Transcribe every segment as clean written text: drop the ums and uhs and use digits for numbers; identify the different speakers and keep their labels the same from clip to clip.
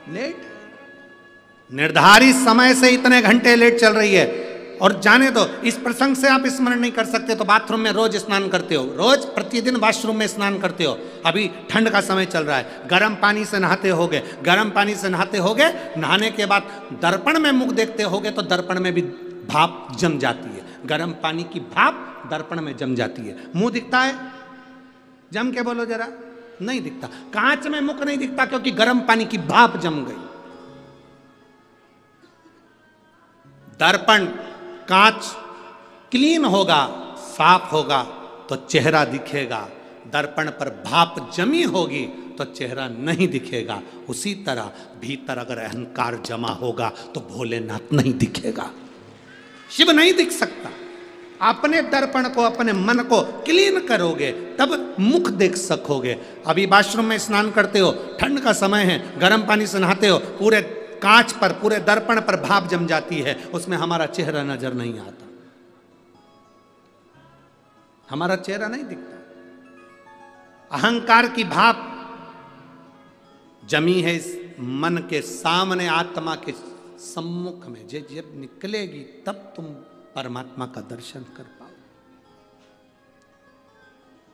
Speaker 1: Late, निर्धारित समय से इतने घंटे लेट चल रही है। और जाने दो, इस प्रसंग से आप स्मरण नहीं कर सकते तो बाथरूम में रोज स्नान करते हो, रोज प्रतिदिन वॉशरूम में स्नान करते हो। अभी ठंड का समय चल रहा है, गर्म पानी से नहाते होगे, गर्म पानी से नहाते होगे, नहाने के बाद दर्पण में मुख देखते होगे तो दर्पण में भी भाप जम जाती है, गर्म पानी की भाप दर्पण में जम जाती है। मुंह दिखता है? जम के बोलो जरा। नहीं दिखता। कांच में मुख नहीं दिखता क्योंकि गर्म पानी की भाप जम गई। दर्पण, कांच क्लीन होगा, साफ होगा तो चेहरा दिखेगा, दर्पण पर भाप जमी होगी तो चेहरा नहीं दिखेगा। उसी तरह भीतर अगर अहंकार जमा होगा तो भोलेनाथ नहीं दिखेगा, शिव नहीं दिख सकता। अपने दर्पण को, अपने मन को क्लीन करोगे तब मुख देख सकोगे। अभी वॉशरूम में स्नान करते हो, ठंड का समय है, गर्म पानी से नहाते हो, पूरे कांच पर, पूरे दर्पण पर भाप जम जाती है, उसमें हमारा चेहरा नजर नहीं आता, हमारा चेहरा नहीं दिखता। अहंकार की भाप जमी है इस मन के सामने, आत्मा के सम्मुख में। जब निकलेगी तब तुम परमात्मा का दर्शन कर पाओ।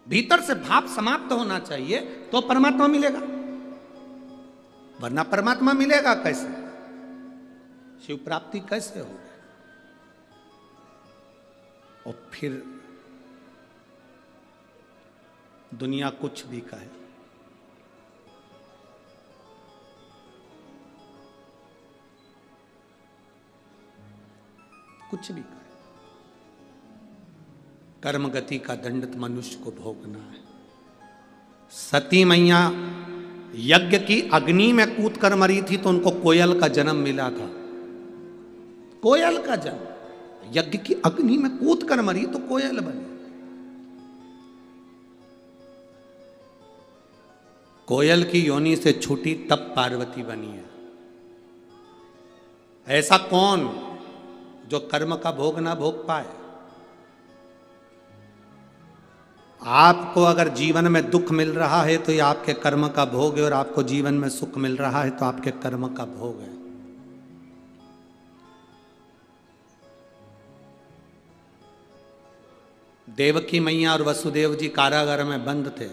Speaker 1: भीतर से भाप समाप्त होना चाहिए तो परमात्मा मिलेगा, वरना परमात्मा मिलेगा कैसे? शिव प्राप्ति कैसे होगी? और फिर दुनिया कुछ भी कहे, कुछ भी कहे, कर्म गति का दंड मनुष्य को भोगना है। सती मैया यज्ञ की अग्नि में कूद कर मरी थी तो उनको कोयल का जन्म मिला था, कोयल का जन्म। यज्ञ की अग्नि में कूद कर मरी तो कोयल बनी। कोयल की योनि से छूटी तब पार्वती बनी है। ऐसा कौन जो कर्म का भोग ना भोग पाए? आपको अगर जीवन में दुख मिल रहा है तो ये आपके कर्म का भोग है, और आपको जीवन में सुख मिल रहा है तो आपके कर्म का भोग है। देवकी मैया और वसुदेव जी कारागार में बंद थे।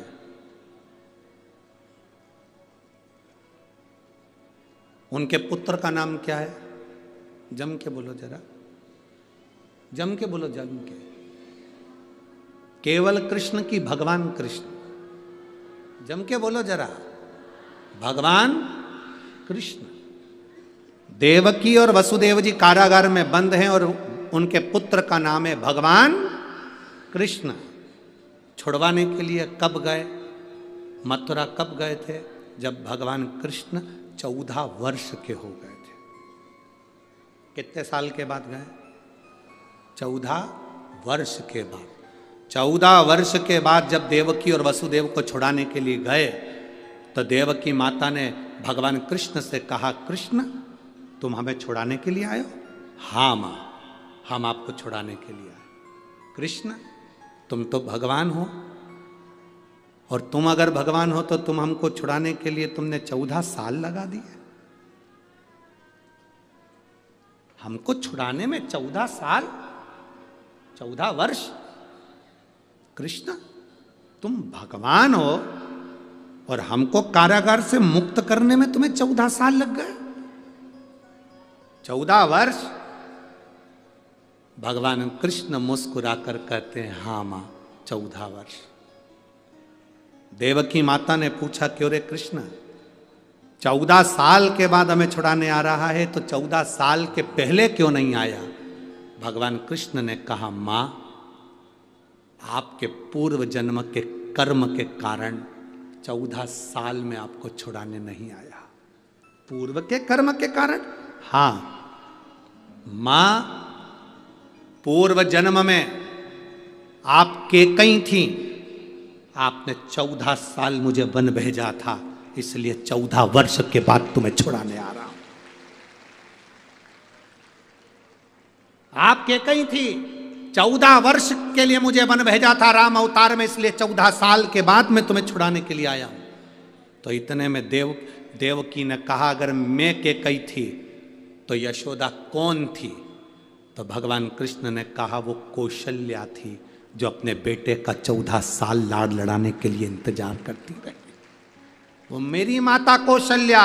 Speaker 1: उनके पुत्र का नाम क्या है? जम के बोलो जरा, जम के बोलो, जम के। केवल कृष्ण की भगवान कृष्ण, जम के बोलो जरा, भगवान कृष्ण। देवकी और वसुदेव जी कारागार में बंद हैं और उनके पुत्र का नाम है भगवान कृष्ण। छुड़वाने के लिए कब गए? मथुरा कब गए थे? जब भगवान कृष्ण 14 वर्ष के हो गए थे। कितने साल के बाद गए? 14 वर्ष के बाद। 14 वर्ष के बाद जब देवकी और वसुदेव को छुड़ाने के लिए गए तो देवकी माता ने भगवान कृष्ण से कहा, कृष्ण तुम हमें छुड़ाने के लिए आए हो? हाँ माँ, हम आपको छुड़ाने के लिए आए। कृष्ण तुम तो भगवान हो, और तुम अगर भगवान हो तो तुम हमको छुड़ाने के लिए तुमने 14 साल लगा दिए। हमको छुड़ाने में 14 साल, 14 वर्ष। कृष्ण तुम भगवान हो और हमको कारागार से मुक्त करने में तुम्हें 14 साल लग गए? 14 वर्ष। भगवान कृष्ण मुस्कुराकर कहते हैं, हाँ मां 14 वर्ष। देवकी माता ने पूछा, क्यों रे कृष्ण, 14 साल के बाद हमें छुड़ाने आ रहा है तो 14 साल के पहले क्यों नहीं आया? भगवान कृष्ण ने कहा, मां आपके पूर्व जन्म के कर्म के कारण 14 साल में आपको छुड़ाने नहीं आया। पूर्व के कर्म के कारण? हाँ मां, पूर्व जन्म में आप केकई थी, आपने 14 साल मुझे वन भेजा था, इसलिए 14 वर्ष के बाद तुम्हें छुड़ाने आ रहा हूं। आप केकई थी, 14 वर्ष के लिए मुझे वन भेजा था राम अवतार में, इसलिए 14 साल के बाद मैं तुम्हें छुड़ाने के लिए आया हूं। तो इतने में देवकी ने कहा अगर मैं केकई थी तो यशोदा कौन थी? तो भगवान कृष्ण ने कहा वो कौशल्या थी, जो अपने बेटे का 14 साल लाड़ लड़ाने के लिए इंतजार करती रही। वो मेरी माता कौशल्या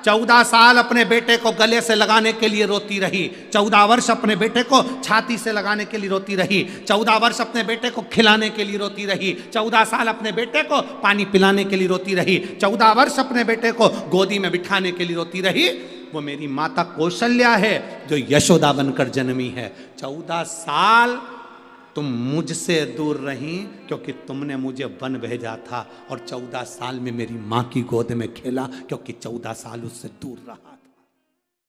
Speaker 1: 14 साल अपने बेटे को गले से लगाने के लिए रोती रही, 14 वर्ष अपने बेटे को छाती से लगाने के लिए रोती रही, 14 वर्ष अपने बेटे को खिलाने के लिए रोती रही, 14 साल अपने बेटे को पानी पिलाने के लिए रोती रही, 14 वर्ष अपने बेटे को गोदी में बिठाने के लिए रोती रही। वो मेरी माता कौशल्या है जो यशोदा बनकर जन्मी है। 14 साल तुम मुझसे दूर रही क्योंकि तुमने मुझे वन भेजा था, और 14 साल में मेरी माँ की गोद में खेला क्योंकि 14 साल उससे दूर रहा।